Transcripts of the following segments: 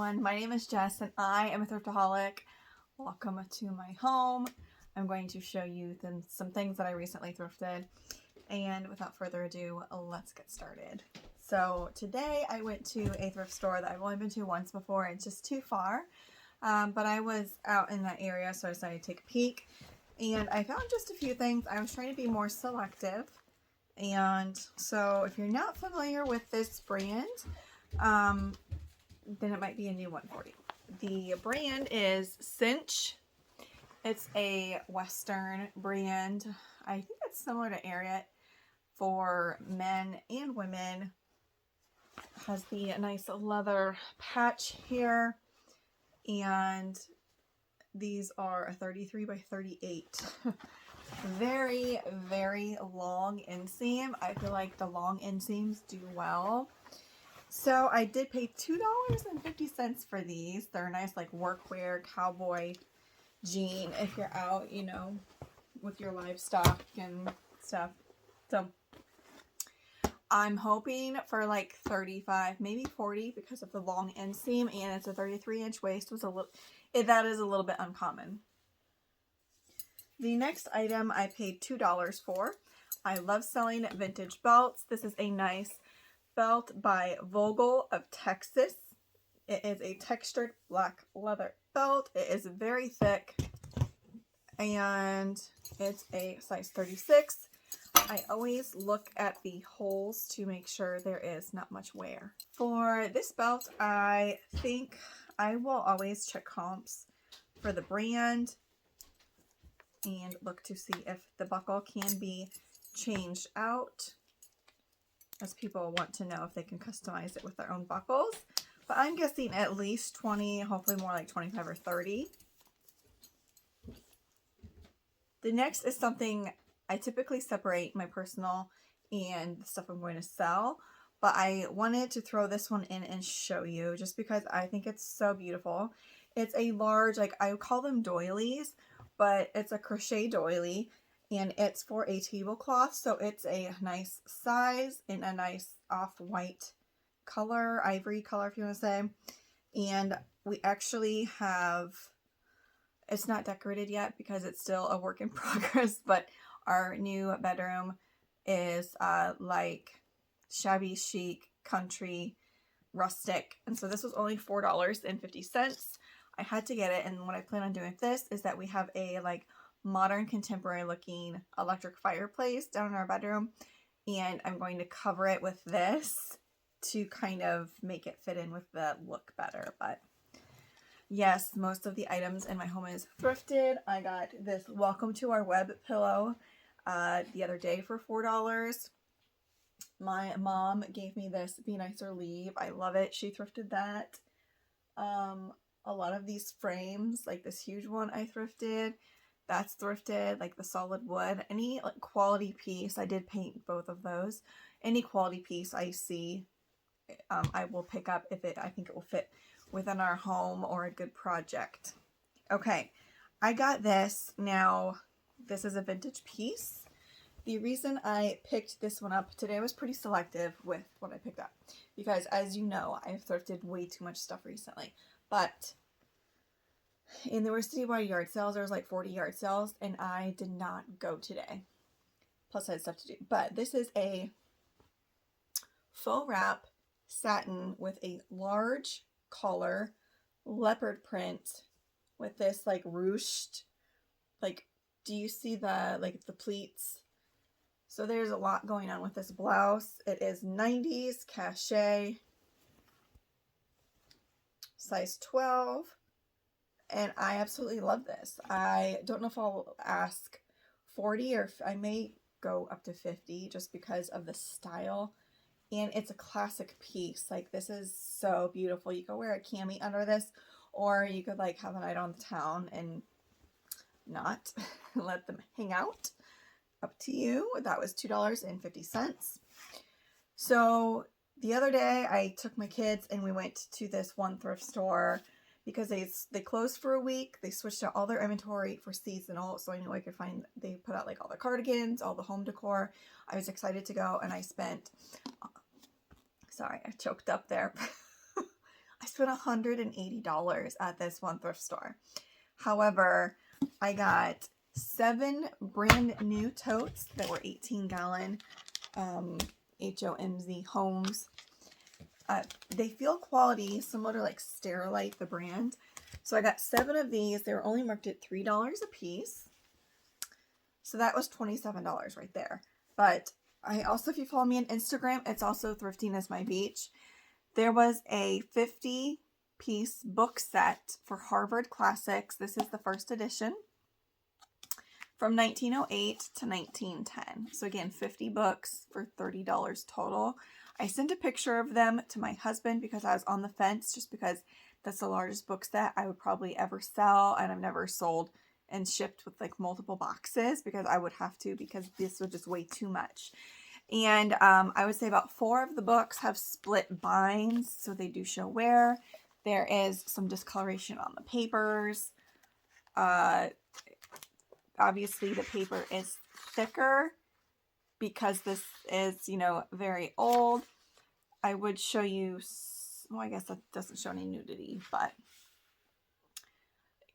everyone, my name is Jess and I am a thriftaholic. Welcome to my home. I'm going to show you some things that I recently thrifted, and without further ado, let's get started. So today I went to a thrift store that I've only been to once before. It's just too far, but I was out in that area, so I decided to take a peek, and I found just a few things. I was trying to be more selective, and so if you're not familiar with this brand, then it might be a new one for you. The brand is Cinch. It's a Western brand. I think it's similar to Ariat for men and women. It has the nice leather patch here, and these are a 33 by 38. Very, very long inseam. I feel like the long inseams do well. So I did pay $2.50 for these. They're a nice like workwear cowboy jean if you're out, you know, with your livestock and stuff. So I'm hoping for like 35, maybe 40 because of the long inseam, and it's a 33-inch waist. That is a little bit uncommon. The next item I paid $2 for. I love selling vintage belts. This is a nice belt by Vogel of Texas. It is a textured black leather belt. It is very thick, and it's a size 36. I always look at the holes to make sure there is not much wear. For this belt, I think I will always check comps for the brand and look to see if the buckle can be changed out, as people want to know if they can customize it with their own buckles. But I'm guessing at least 20, hopefully more like 25 or 30. The next is something I typically separate my personal and the stuff I'm going to sell, but I wanted to throw this one in and show you just because I think it's so beautiful. It's a large, like I call them doilies, but it's a crochet doily, and it's for a tablecloth, so it's a nice size in a nice off-white color, ivory color if you want to say. And we actually have, it's not decorated yet because it's still a work in progress, but our new bedroom is like shabby chic, country, rustic, and so this was only $4.50. I had to get it, and what I plan on doing with this is that we have a like modern contemporary looking electric fireplace down in our bedroom, and I'm going to cover it with this to kind of make it fit in with the look better. But yes, most of the items in my home is thrifted. I got this welcome to our web pillow the other day for $4. My mom gave me this Be Nicer Leave. I love it. She thrifted that. A lot of these frames, like this huge one I thrifted, that's thrifted, like the solid wood. Any like quality piece, I did paint both of those. Any quality piece I see, I will pick up if I think it will fit within our home or a good project. Okay, I got this. Now, this is a vintage piece. The reason I picked this one up today, I was pretty selective with what I picked up because, as you know, I've thrifted way too much stuff recently. But in the citywide yard sales, there was like 40 yard sales, and I did not go today. Plus, I had stuff to do. But this is a faux wrap satin with a large collar, leopard print with this like ruched, like, do you see the pleats? So there's a lot going on with this blouse. It is 90s cachet, size 12, and I absolutely love this. I don't know if I'll ask 40 or if I may go up to 50 just because of the style, and it's a classic piece. Like, this is so beautiful. You could wear a cami under this, or you could like have a night on the town and not let them hang out. Up to you. That was $2.50. So the other day I took my kids and we went to this one thrift store because they closed for a week. They switched out all their inventory for seasonal, so I knew I could find, they put out like all the cardigans, all the home decor. I was excited to go, and I spent, sorry, I choked up there. I spent $180 at this one thrift store. However, I got 7 brand new totes that were 18-gallon HOMZ Homes. They feel quality, similar to like Sterilite, the brand. So I got 7 of these. They were only marked at $3 a piece. So that was $27 right there. But I also, if you follow me on Instagram, it's also Thrifting is My Beach. There was a 50-piece book set for Harvard Classics. This is the first edition from 1908 to 1910. So again, 50 books for $30 total. I sent a picture of them to my husband because I was on the fence, just because that's the largest book set I would probably ever sell, and I've never sold and shipped with like multiple boxes because I would have to, because this would just weigh too much. And I would say about 4 of the books have split binds, so they do show wear. There is some discoloration on the papers. Obviously the paper is thicker because this is, you know, very old. I would show you, well, I guess that doesn't show any nudity, but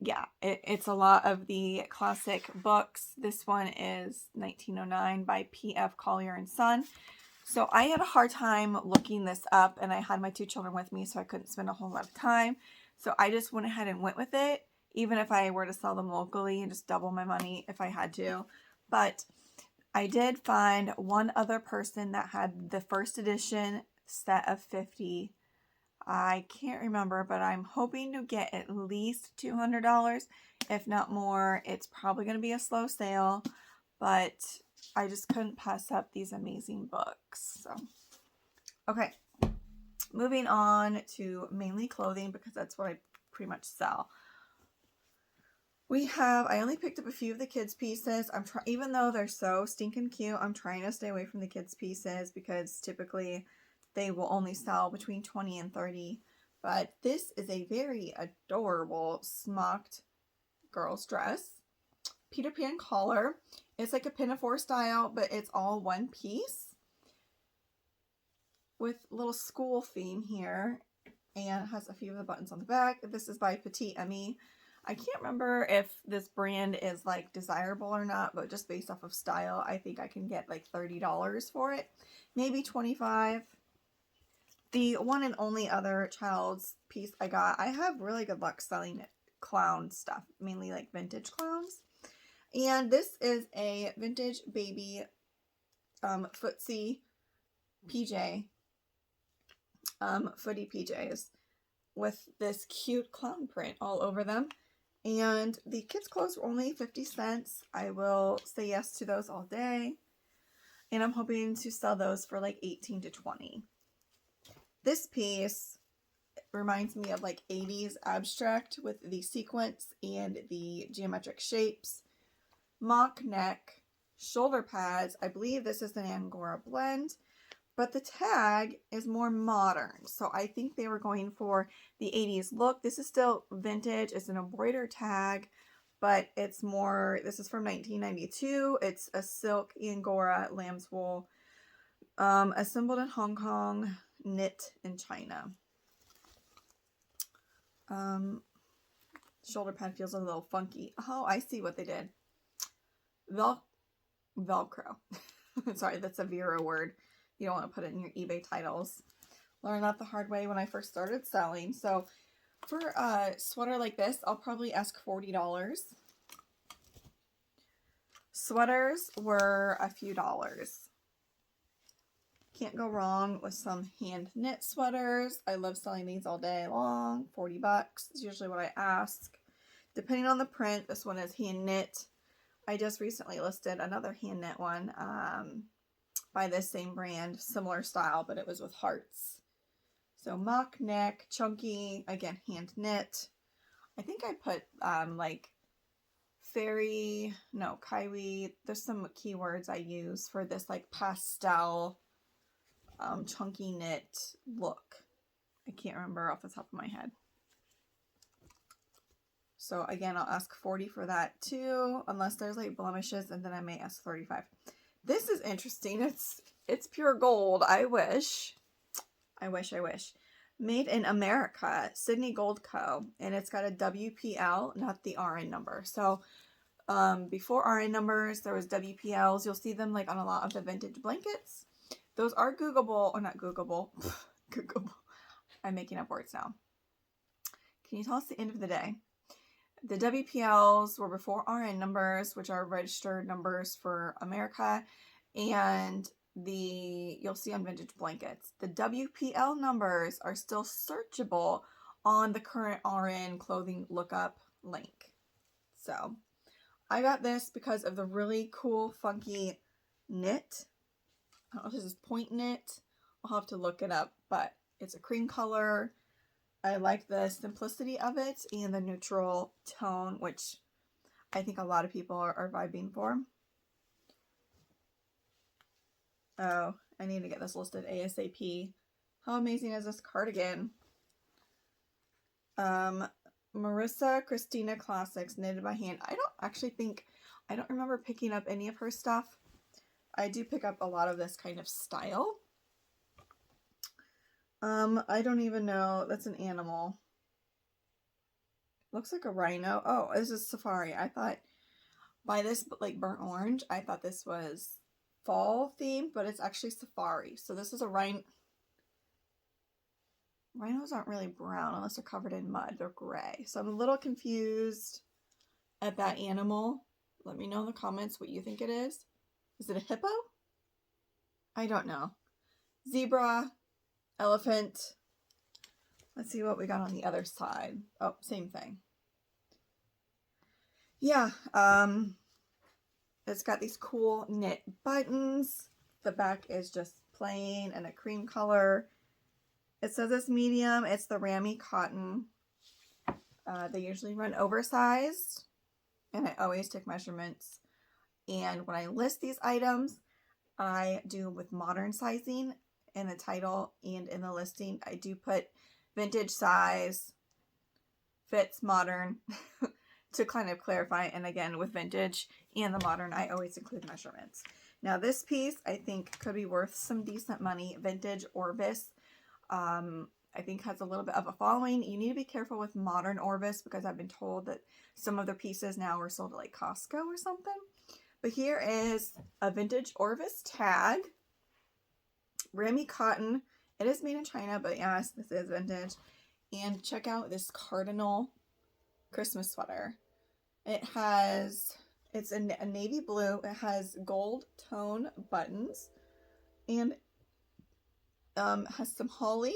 yeah, it's a lot of the classic books. This one is 1909 by P.F. Collier and Son. So I had a hard time looking this up, and I had my 2 children with me, so I couldn't spend a whole lot of time. So I just went ahead and went with it, even if I were to sell them locally and just double my money if I had to. But I did find one other person that had the first edition set of 50. I can't remember, but I'm hoping to get at least $200, if not more. It's probably going to be a slow sale, but I just couldn't pass up these amazing books. So, okay, moving on to mainly clothing, because that's what I pretty much sell. I only picked up a few of the kids' pieces. Even though they're so stinking cute, I'm trying to stay away from the kids' pieces because typically they will only sell between 20 and 30. But this is a very adorable smocked girl's dress. Peter Pan collar. It's like a pinafore style, but it's all one piece with a little school theme here, and has a few of the buttons on the back. This is by Petite Amie. I can't remember if this brand is like desirable or not, but just based off of style, I think I can get like $30 for it. Maybe $25. The one and only other child's piece I got, I have really good luck selling clown stuff, mainly like vintage clowns. And this is a vintage baby footsie PJ, footy PJs with this cute clown print all over them. And the kids' clothes were only 50 cents. I will say yes to those all day. And I'm hoping to sell those for like 18 to 20. This piece reminds me of like 80s abstract with the sequence and the geometric shapes. Mock neck, shoulder pads. I believe this is an Angora blend, but the tag is more modern. So I think they were going for the 80s look. This is still vintage. It's an embroidered tag, but it's more, this is from 1992. It's a silk Angora lamb's wool, assembled in Hong Kong, knit in China. Shoulder pad feels a little funky. Oh, I see what they did. Velcro. Sorry, that's a Vera word. You don't want to put it in your eBay titles. Learned that the hard way when I first started selling. So for a sweater like this, I'll probably ask $40. Sweaters were a few dollars. Can't go wrong with some hand knit sweaters. I love selling these all day long. $40 is usually what I ask. Depending on the print, this one is hand knit. I just recently listed another hand knit one by this same brand, similar style, but it was with hearts. So mock neck, chunky, again, hand knit. I think I put like fairy, no, kiwi. There's some keywords I use for this like pastel chunky knit look. I can't remember off the top of my head. So again, I'll ask $40 for that too, unless there's like blemishes, and then I may ask $35. This is interesting. It's pure gold. I wish. Made in America, Sydney Gold Co. And it's got a WPL, not the RN number. So before RN numbers, there was WPLs. You'll see them like on a lot of the vintage blankets. Those are Googleable, or not Googleable. Googleable. I'm making up words now. Can you tell us the end of the day? The WPLs were before RN numbers, which are registered numbers for America, and you'll see on vintage blankets. The WPL numbers are still searchable on the current RN clothing lookup link. So I got this because of the really cool, funky knit. I don't know if this is point knit. I'll have to look it up, but it's a cream color. I like the simplicity of it and the neutral tone, which I think a lot of people are vibing for. Oh, I need to get this listed ASAP. How amazing is this cardigan? Marissa Christina Classics, knitted by hand. I don't remember picking up any of her stuff. I do pick up a lot of this kind of style. I don't even know. That's an animal. Looks like a rhino. Oh, this is safari. I thought by this, like burnt orange, I thought this was fall themed, but it's actually safari. So this is a rhino. Rhinos aren't really brown unless they're covered in mud. They're gray. So I'm a little confused at that animal. Let me know in the comments what you think it is. Is it a hippo? I don't know. Zebra. Elephant. Let's see what we got on the other side. Oh, same thing. Yeah, it's got these cool knit buttons. The back is just plain and a cream color. It says it's medium. It's the Rami cotton. They usually run oversized, and I always take measurements. And when I list these items, I do with modern sizing. In the title and in the listing, I do put vintage size, fits modern to kind of clarify. And again, with vintage and the modern, I always include measurements. Now this piece I think could be worth some decent money. Vintage Orvis, I think has a little bit of a following. You need to be careful with modern Orvis because I've been told that some of their pieces now are sold at like Costco or something. But here is a vintage Orvis tag. Rami cotton. It is made in China, but yes, this is vintage. And check out this Cardinal Christmas sweater. It's in a navy blue. It has gold tone buttons and has some holly.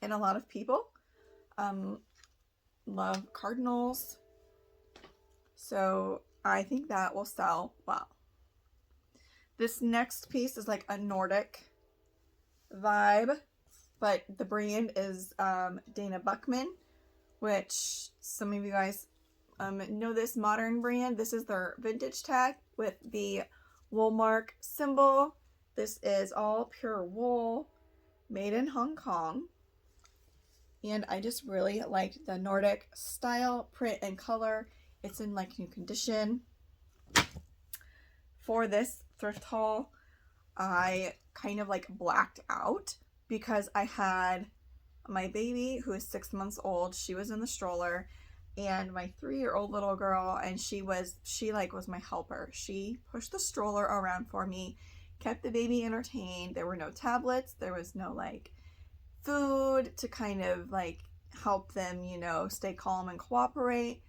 And a lot of people love cardinals. So I think that will sell well. This next piece is like a Nordic vibe, but the brand is Dana Buchman, which some of you guys know this modern brand. This is their vintage tag with the wool mark symbol. This is all pure wool, made in Hong Kong. And I just really liked the Nordic style, print, and color. It's in like new condition. For this thrift haul, I kind of like blacked out because I had my baby who is 6 months old. She was in the stroller, and my 3-year-old little girl, and she was my helper. She pushed the stroller around for me, kept the baby entertained. There were no tablets. There was no like food to kind of like help them, you know, stay calm and cooperate.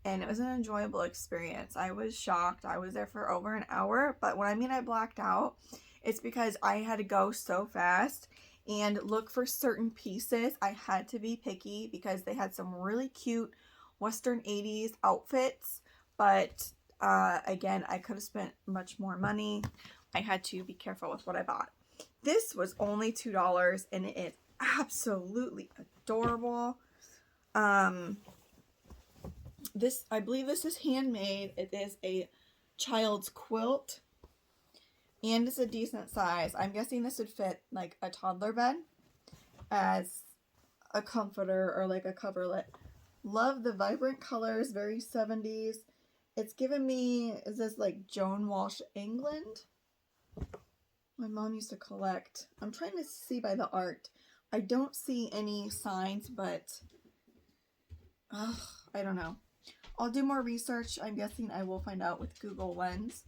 And it was an enjoyable experience. I was shocked. I was there for over an hour. But when I mean I blacked out, it's because I had to go so fast and look for certain pieces. I had to be picky because they had some really cute Western 80s outfits. But again, I could have spent much more money. I had to be careful with what I bought. This was only $2 and it is absolutely adorable. I believe this is handmade. It is a child's quilt and it's a decent size. I'm guessing this would fit like a toddler bed as a comforter or like a coverlet. Love the vibrant colors, very 70s. It's given me, is this like Joan Walsh England? My mom used to collect. I'm trying to see by the art. I don't see any signs, but I don't know. I'll do more research. I'm guessing I will find out with Google Lens.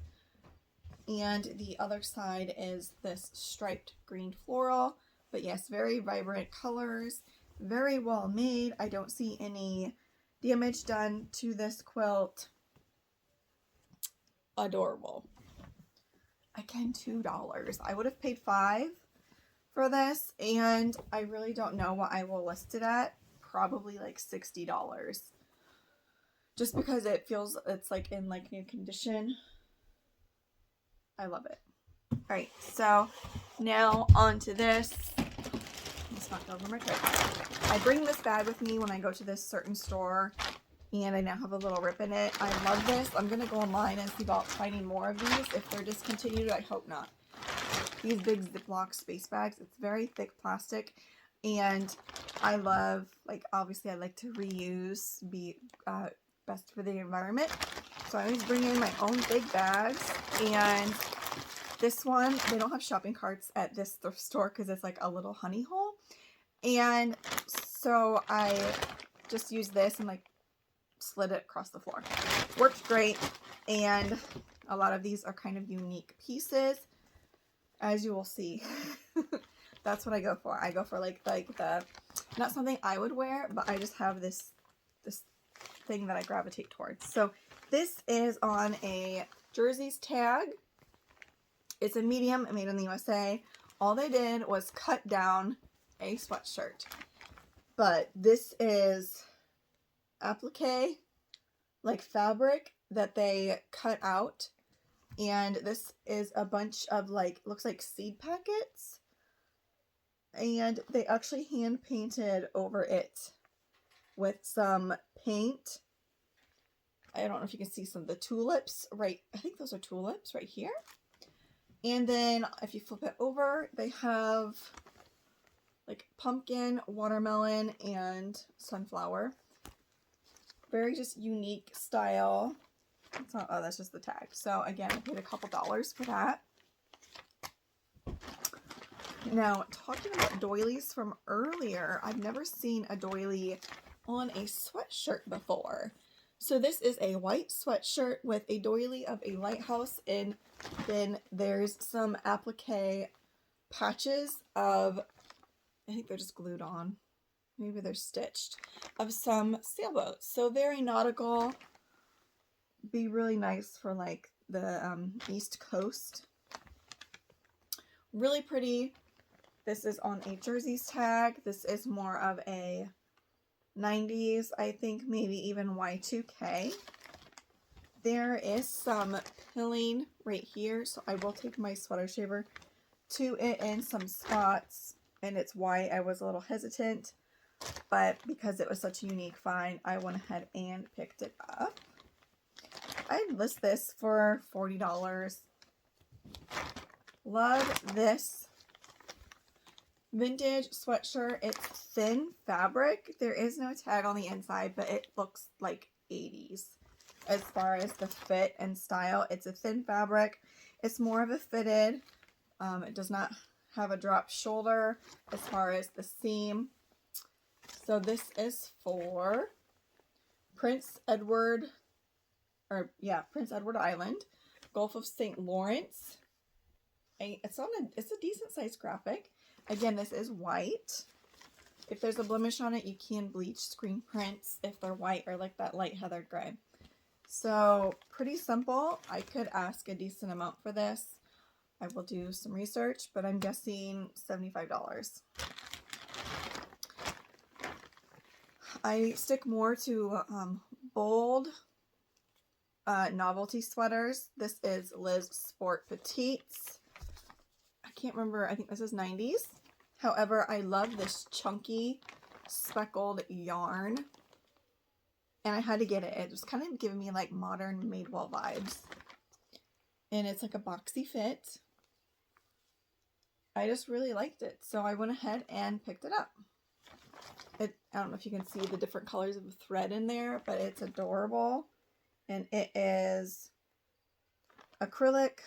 And the other side is this striped green floral. But yes, very vibrant colors. Very well made. I don't see any damage done to this quilt. Adorable. Again, $2. I would have paid $5 for this. And I really don't know what I will list it at. Probably like $60. Just because it feels it's like in like new condition. I love it. Alright, so now on to this. Let's knock over my tray. I bring this bag with me when I go to this certain store, and I now have a little rip in it. I love this. I'm going to go online and see about finding more of these. If they're discontinued, I hope not. These big Ziploc space bags. It's very thick plastic, and I love, like, obviously I like to reuse, be best for the environment. So I always bring in my own big bags, and this one, they don't have shopping carts at this thrift store because it's like a little honey hole. And so I just used this and like slid it across the floor. Worked great, and a lot of these are kind of unique pieces, as you will see. That's what I go for. I go for like the, not something I would wear, but I just have this thing that I gravitate towards. So this is on a jerseys tag. It's a medium, made in the USA. All they did was cut down a sweatshirt. But this is applique, like fabric that they cut out. And this is a bunch of like, looks like seed packets. And they actually hand painted over it with some paint. I don't know if you can see some of the tulips right. I think those are tulips right here. And then if you flip it over, they have like pumpkin, watermelon, and sunflower. Very just unique style. It's not, oh, that's just the tag. So again, I paid a couple dollars for that. Now, talking about doilies from earlier, I've never seen a doily on a sweatshirt before. So this is a white sweatshirt with a doily of a lighthouse, and then there's some applique patches of, I think they're just glued on, maybe they're stitched, of some sailboats. So very nautical, be really nice for like the East Coast. Really pretty. This is on a jerseys tag. This is more of a 90s, I think maybe even Y2K. There is some pilling right here, so I will take my sweater shaver to it in some spots, and it's why I was a little hesitant, but because it was such a unique find, I went ahead and picked it up. I'd list this for $40. Love this vintage sweatshirt. It's thin fabric. There is no tag on the inside, but it looks like 80s as far as the fit and style. It's a thin fabric. It's more of a fitted. It does not have a drop shoulder as far as the seam. So this is for Prince Edward Island, Gulf of St. Lawrence. It's a decent sized graphic. Again, this is white. If there's a blemish on it, you can bleach screen prints if they're white or like that light heathered gray. So pretty simple. I could ask a decent amount for this. I will do some research, but I'm guessing $75. I stick more to bold novelty sweaters. This is Liz Sport Petites. I can't remember. I think this is 90s. However, I love this chunky speckled yarn, and I had to get it. It was kind of giving me like modern Madewell vibes, and it's like a boxy fit. I just really liked it, so I went ahead and picked it up. I don't know if you can see the different colors of the thread in there, but it's adorable, and it is acrylic,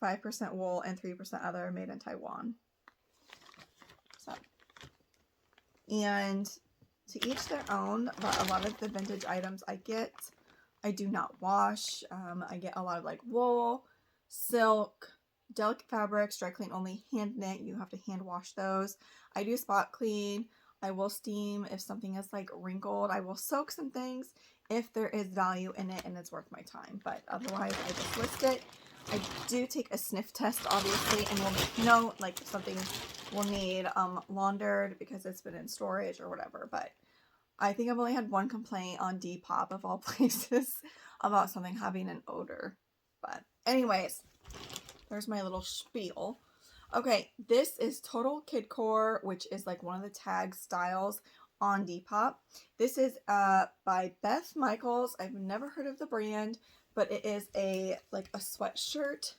5% wool, and 3% other, made in Taiwan. So And to each their own, but a lot of the vintage items I do not wash. I get a lot of like wool, silk, delicate fabrics, dry clean only, hand knit. You have to hand wash those. I do spot clean. I will steam if something is like wrinkled. I will soak some things if there is value in it and it's worth my time. But otherwise, I just list it. I do take a sniff test, obviously, and will make note, like if something will need laundered because it's been in storage or whatever. But I think I've only had one complaint on Depop, of all places, about something having an odor. But anyways, there's my little spiel. Okay, this is Total Kidcore, which is like one of the tag styles on Depop. This is by Beth Michaels. I've never heard of the brand, but it is a sweatshirt,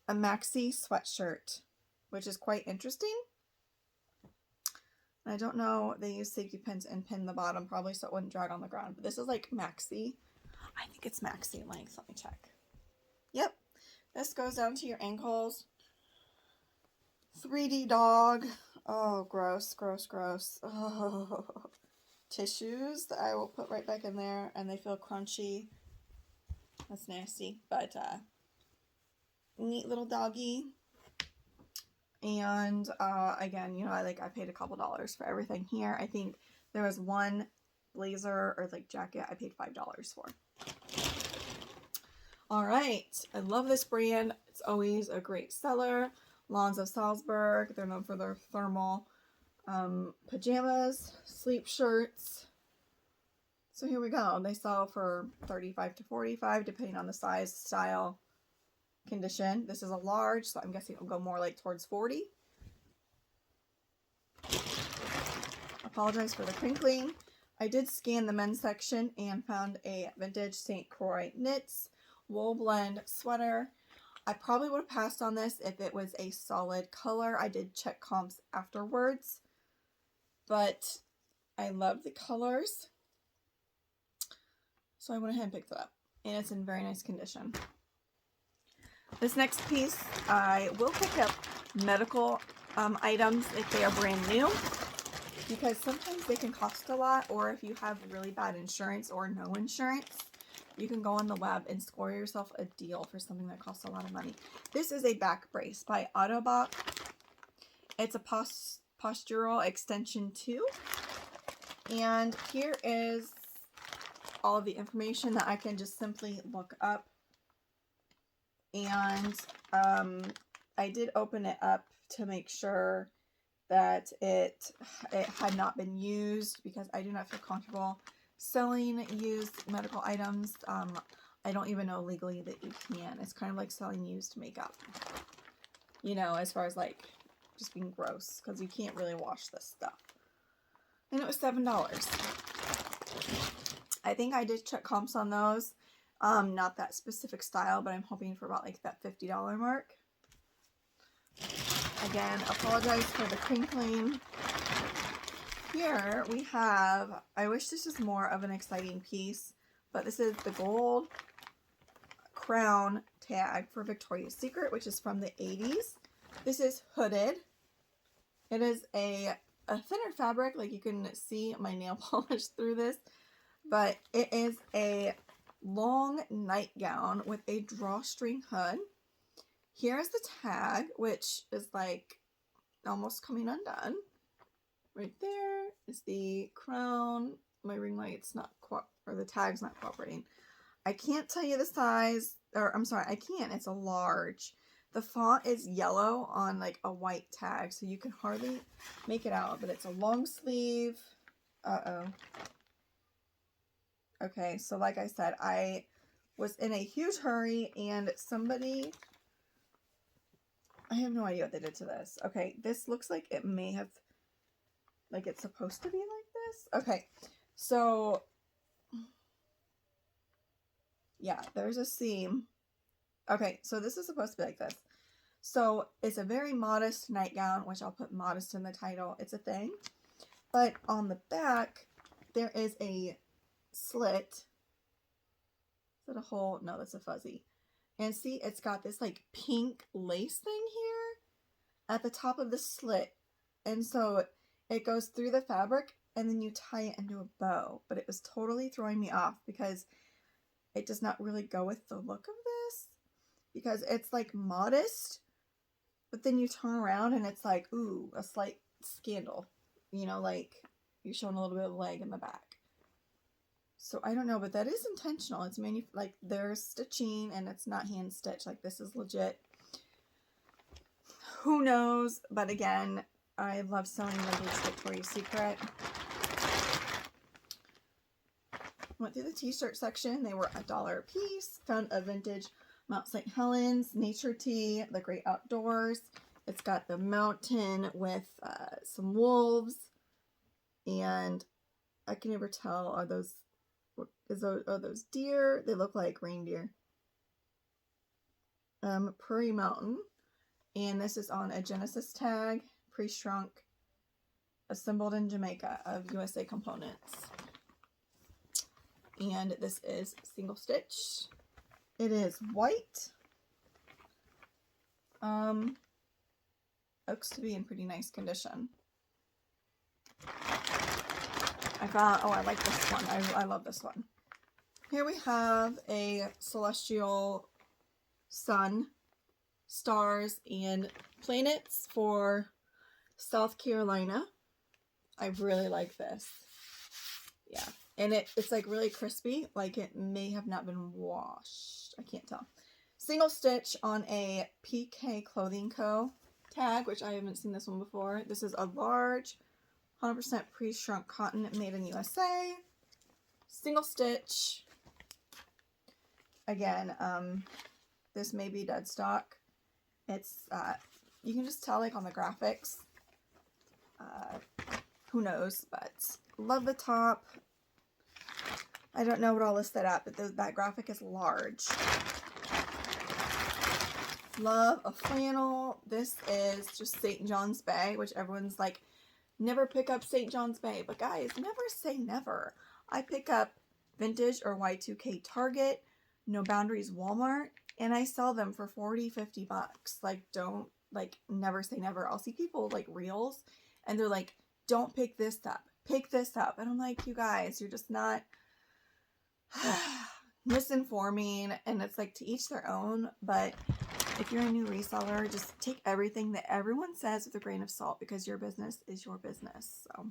a maxi sweatshirt, which is quite interesting. I don't know, they use safety pins and pin the bottom probably so it wouldn't drag on the ground, but this is like maxi. I think it's maxi length. Let me check. Yep, this goes down to your ankles. 3D dog. Oh, gross, gross, gross. Oh. Tissues that I will put right back in there, and they feel crunchy. That's nasty, but neat little doggy. And again, you know, I paid a couple dollars for everything here. I think there was one blazer or like jacket I paid $5 for. All right, I love this brand. It's always a great seller. Lawns of Salzburg. They're known for their thermal pajamas, sleep shirts. So here we go. They sell for $35 to $45 depending on the size, style, condition. This is a large, so I'm guessing it'll go more like towards 40. Apologize for the crinkling. I did scan the men's section and found a vintage St. Croix knits wool blend sweater. I probably would have passed on this if it was a solid color. I did check comps afterwards, but I love the colors, so I went ahead and picked it up, and it's in very nice condition. This next piece, I will pick up medical items if they are brand new, because sometimes they can cost a lot, or if you have really bad insurance or no insurance, you can go on the web and score yourself a deal for something that costs a lot of money. This is a back brace by Autobot. It's a postural extension 2. And here is all of the information that I can just simply look up. And I did open it up to make sure that it had not been used, because I do not feel comfortable selling used medical items. I don't even know legally that you can. It's kind of like selling used makeup, you know, as far as like just being gross, because you can't really wash this stuff. And it was $7. I think I did check comps on those. Not that specific style, but I'm hoping for about like that $50 mark. Again, apologize for the crinkling. Here we have, I wish this was more of an exciting piece, but this is the gold crown tag for Victoria's Secret, which is from the 80s. This is hooded. It is a thinner fabric, like you can see my nail polish through this, but it is a long nightgown with a drawstring hood. Here's the tag, which is like almost coming undone. Right there is the crown. My ring light's not or the tag's not cooperating. I can't tell you the size, or I'm sorry, I can't. It's a large. The font is yellow on like a white tag, so you can hardly make it out, but it's a long sleeve. Okay, so like I said, I was in a huge hurry, and somebody, I have no idea what they did to this. Okay, this looks like it may have, like it's supposed to be like this. Okay, so yeah, there's a seam. Okay, so this is supposed to be like this. So it's a very modest nightgown, which I'll put modest in the title. It's a thing. But on the back, there is a slit. Is that a hole? No, that's a fuzzy. And see, it's got this like pink lace thing here at the top of the slit. And so it goes through the fabric and then you tie it into a bow. But it was totally throwing me off because it does not really go with the look of this. Because it's like modest, but then you turn around and it's like, ooh, a slight scandal. You know, like you're showing a little bit of leg in the back. So I don't know, but that is intentional. It's like there's stitching and it's not hand stitched. Like this is legit. Who knows? But again, I love sewing vintage Victoria's Secret. Went through the t-shirt section. They were $1 a piece. Found a vintage Mount St. Helens nature tee, the Great Outdoors. It's got the mountain with some wolves, and I can never tell, are those deer? They look like reindeer. Prairie Mountain, and this is on a Genesis tag, pre-shrunk, assembled in Jamaica of USA components. And this is single stitch. It is white. Looks to be in pretty nice condition. I like this one. I love this one. Here we have a celestial sun, stars, and planets for South Carolina. I really like this. Yeah. And it's like really crispy, like it may have not been washed. I can't tell. Single stitch on a PK Clothing Co. tag, which I haven't seen this one before. This is a large 100% pre-shrunk cotton made in USA. Single stitch. Again, this may be dead stock. It's, you can just tell like on the graphics. Who knows, but love the top. I don't know what I'll list that at, but that graphic is large. Love a flannel. This is just St. John's Bay, which everyone's like, never pick up St. John's Bay. But guys, never say never. I pick up vintage or Y2K Target, No Boundaries Walmart, and I sell them for 40, 50 bucks. Like, don't, like, never say never. I'll see people like reels and they're like, don't pick this up. Pick this up. And I'm like, you guys, you're just not misinforming, and it's like to each their own. But if you're a new reseller, just take everything that everyone says with a grain of salt, because your business is your business. So,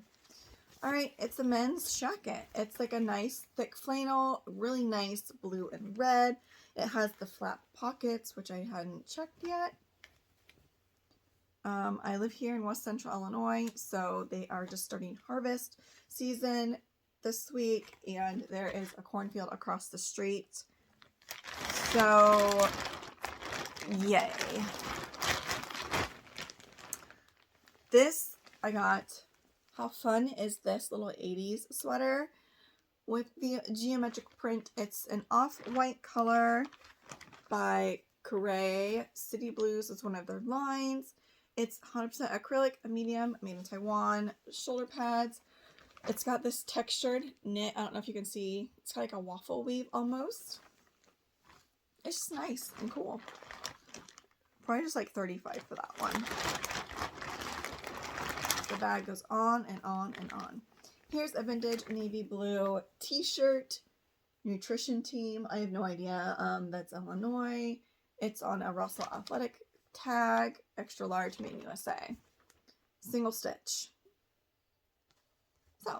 all right, it's a men's jacket. It's like a nice thick flannel, really nice blue and red. It has the flap pockets, which I hadn't checked yet. I live here in West Central Illinois, so they are just starting harvest season this week, and there is a cornfield across the street. So, yay. This I got. How fun is this little 80s sweater with the geometric print? It's an off-white color by Croix. City Blues is one of their lines. It's 100% acrylic, a medium, made in Taiwan. Shoulder pads. It's got this textured knit. I don't know if you can see. It's got like a waffle weave almost. It's just nice and cool. Probably just like $35 for that one. The bag goes on and on and on. Here's a vintage navy blue t-shirt. Nutrition Team. I have no idea. That's Illinois. It's on a Russell Athletic tag. Extra large, made in USA. Single stitch. So,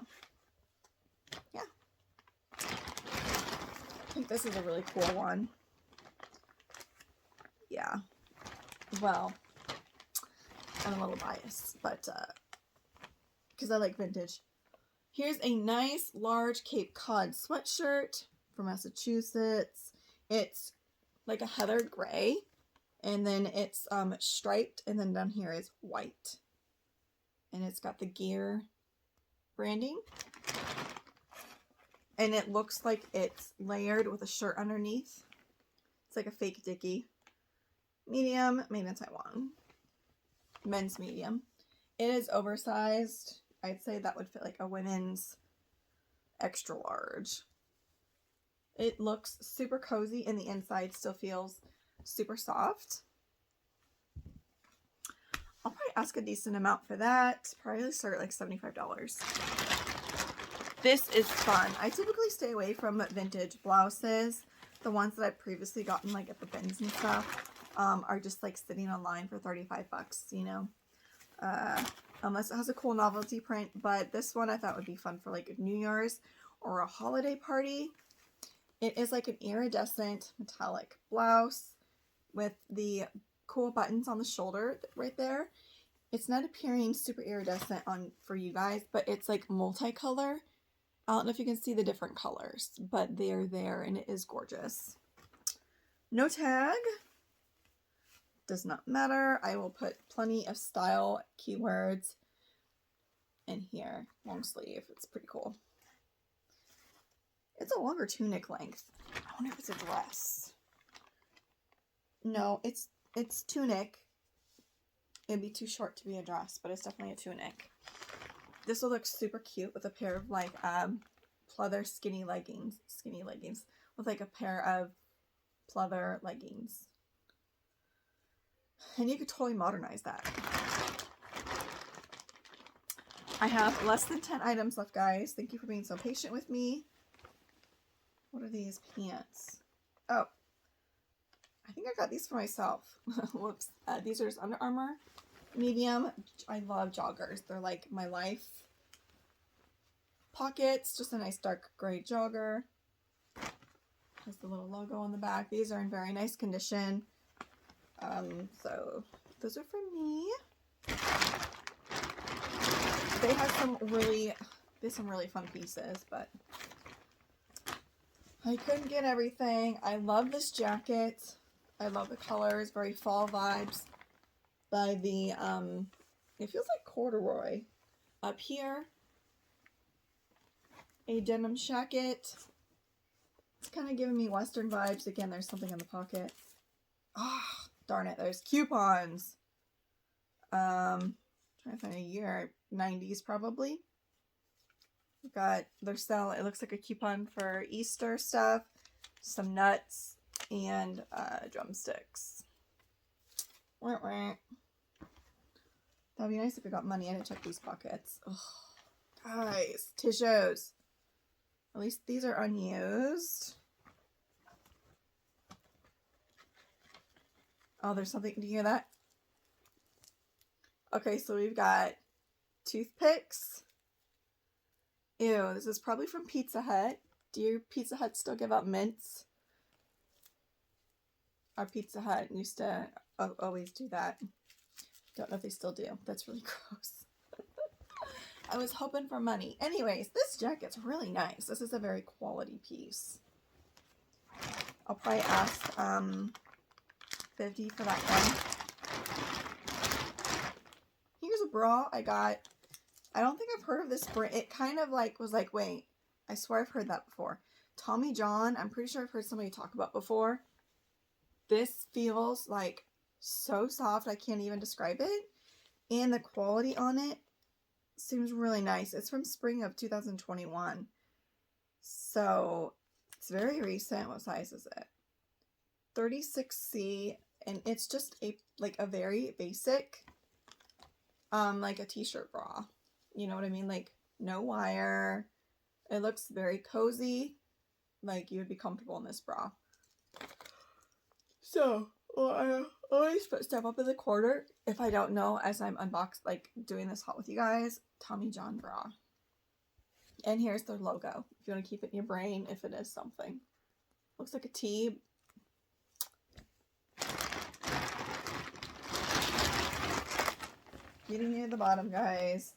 yeah. I think this is a really cool one. Yeah. Well, I'm a little biased, but because I like vintage. Here's a nice large Cape Cod sweatshirt from Massachusetts. It's like a heathered gray, and then it's striped, and then down here is white. And it's got the gear branding. And it looks like it's layered with a shirt underneath. It's like a fake dickie. Medium, made in Taiwan. Men's medium. It is oversized. I'd say that would fit like a women's extra large. It looks super cozy, and the inside still feels super soft. I'll probably ask a decent amount for that. Probably start at like $75. This is fun. I typically stay away from vintage blouses. The ones that I've previously gotten like at the bins and stuff are just like sitting online for 35 bucks, you know. Unless it has a cool novelty print. But this one I thought would be fun for like New Year's or a holiday party. It is like an iridescent metallic blouse with the cool buttons on the shoulder right there. It's not appearing super iridescent on for you guys, but it's like multicolor. I don't know if you can see the different colors, but they're there and it is gorgeous. No tag. Does not matter. I will put plenty of style keywords in here. Long sleeve. It's pretty cool. It's a longer tunic length. I wonder if it's a dress. No, it's tunic. It'd be too short to be a dress, but it's definitely a tunic. This will look super cute with a pair of like pleather skinny leggings with like a pair of pleather leggings. And you could totally modernize that. I have less than 10 items left, guys. Thank you for being so patient with me. What are these pants? Oh, I think I got these for myself. Whoops. These are just Under Armour medium. I love joggers. They're like my life. Pockets, just a nice dark gray jogger. Has the little logo on the back. These are in very nice condition. So those are for me. They have some really fun pieces, but I couldn't get everything. I love this jacket. I love the colors, very fall vibes. By the it feels like corduroy. Up here, a denim jacket. It's kind of giving me Western vibes. Again, there's something in the pocket. Ah, oh, darn it. There's coupons. Trying to find a year. 90s probably. We've got their sale. It looks like a coupon for Easter stuff. Some nuts and drumsticks. That'd be nice if we got money. I didn't check these pockets. Oh, guys, tissues. At least these are unused. Oh, there's something. Do you hear that? Okay, so we've got toothpicks. Ew, this is probably from Pizza Hut. Do your Pizza Hut still give out mints? Our Pizza Hut used to always do that. Don't know if they still do. That's really gross. I was hoping for money. Anyways, this jacket's really nice. This is a very quality piece. I'll probably ask $50 for that one. Here's a bra I got. I don't think I've heard of this brand. It kind of like was like, wait, I swear I've heard that before. Tommy John, I'm pretty sure I've heard somebody talk about before. This feels like so soft, I can't even describe it. And the quality on it seems really nice. It's from spring of 2021. So it's very recent. What size is it? 36C. And it's just a very basic like a t-shirt bra. You know what I mean? Like no wire. It looks very cozy. Like you would be comfortable in this bra. So I always put stuff up in the corner if I don't know as I'm like doing this haul with you guys. Tommy John bra. And here's their logo. If you want to keep it in your brain, if it is something. Looks like a T. Getting near the bottom, guys.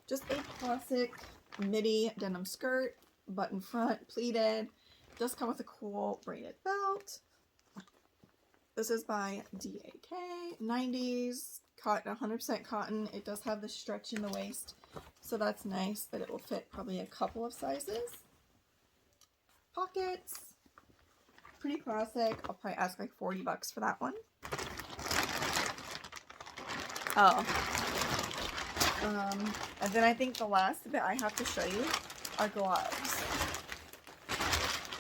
Just a classic midi denim skirt. Button front, pleated. Does come with a cool braided belt. This is by DAK, 90s, cotton, 100% cotton. It does have the stretch in the waist, so that's nice that it will fit probably a couple of sizes. Pockets, pretty classic. I'll probably ask like $40 for that one. Oh. And then I think the last bit I have to show you are gloves.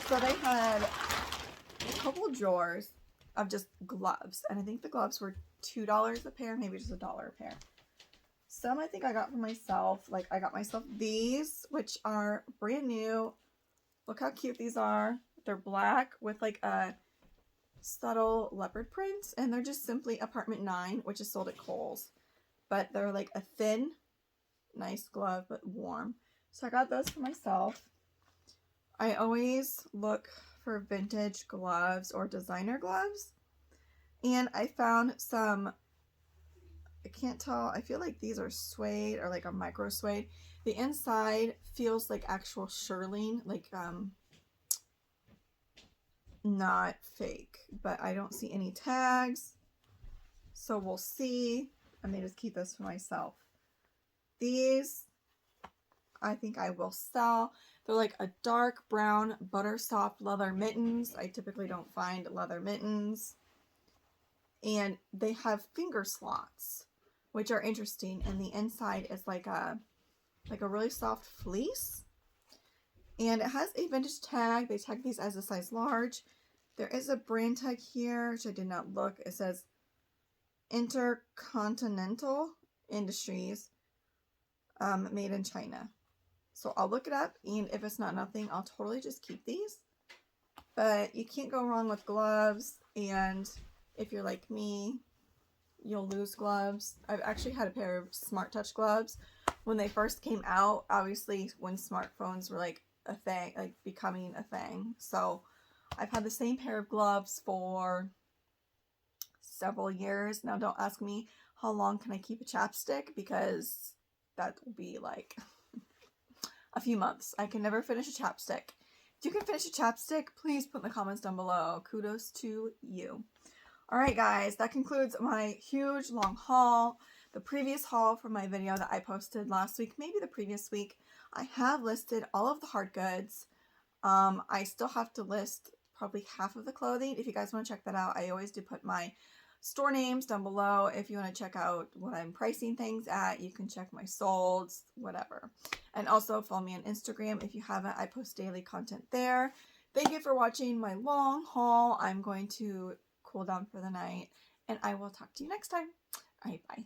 So they had a couple of drawers of just gloves, and I think the gloves were $2 a pair, maybe just $1 a pair. Some I think I got for myself. Like I got myself these, which are brand new. Look how cute these are. They're black with like a subtle leopard print, and they're just simply Apartment 9, which is sold at Kohl's. But they're like a thin, nice glove, but warm. So I got those for myself. I always look for vintage gloves or designer gloves. And I found some, I can't tell, I feel like these are suede or like a micro suede. The inside feels like actual shirling, like not fake, but I don't see any tags. So we'll see. I may just keep this for myself. These, I think I will sell. They're like a dark brown butter soft leather mittens. I typically don't find leather mittens. And they have finger slots, which are interesting. And the inside is like a really soft fleece. And it has a vintage tag. They tag these as a size large. There is a brand tag here, which I did not look. It says Intercontinental Industries, made in China. So I'll look it up, and if it's not nothing, I'll totally just keep these. But you can't go wrong with gloves, and if you're like me, you'll lose gloves. I've actually had a pair of Smart Touch gloves when they first came out, obviously when smartphones were like a thing, like becoming a thing. So I've had the same pair of gloves for several years. Now don't ask me how long can I keep a chapstick, because that will be like a few months. I can never finish a chapstick. If you can finish a chapstick, please put in the comments down below. Kudos to you. Alright guys, that concludes my huge long haul. The previous haul from my video that I posted last week, maybe the previous week, I have listed all of the hard goods. I still have to list probably half of the clothing. If you guys want to check that out, I always do put my store names down below. If you want to check out what I'm pricing things at, you can check my solds, whatever. And also follow me on Instagram if you haven't. I post daily content there. Thank you for watching my long haul. I'm going to cool down for the night, and I will talk to you next time. All right, bye.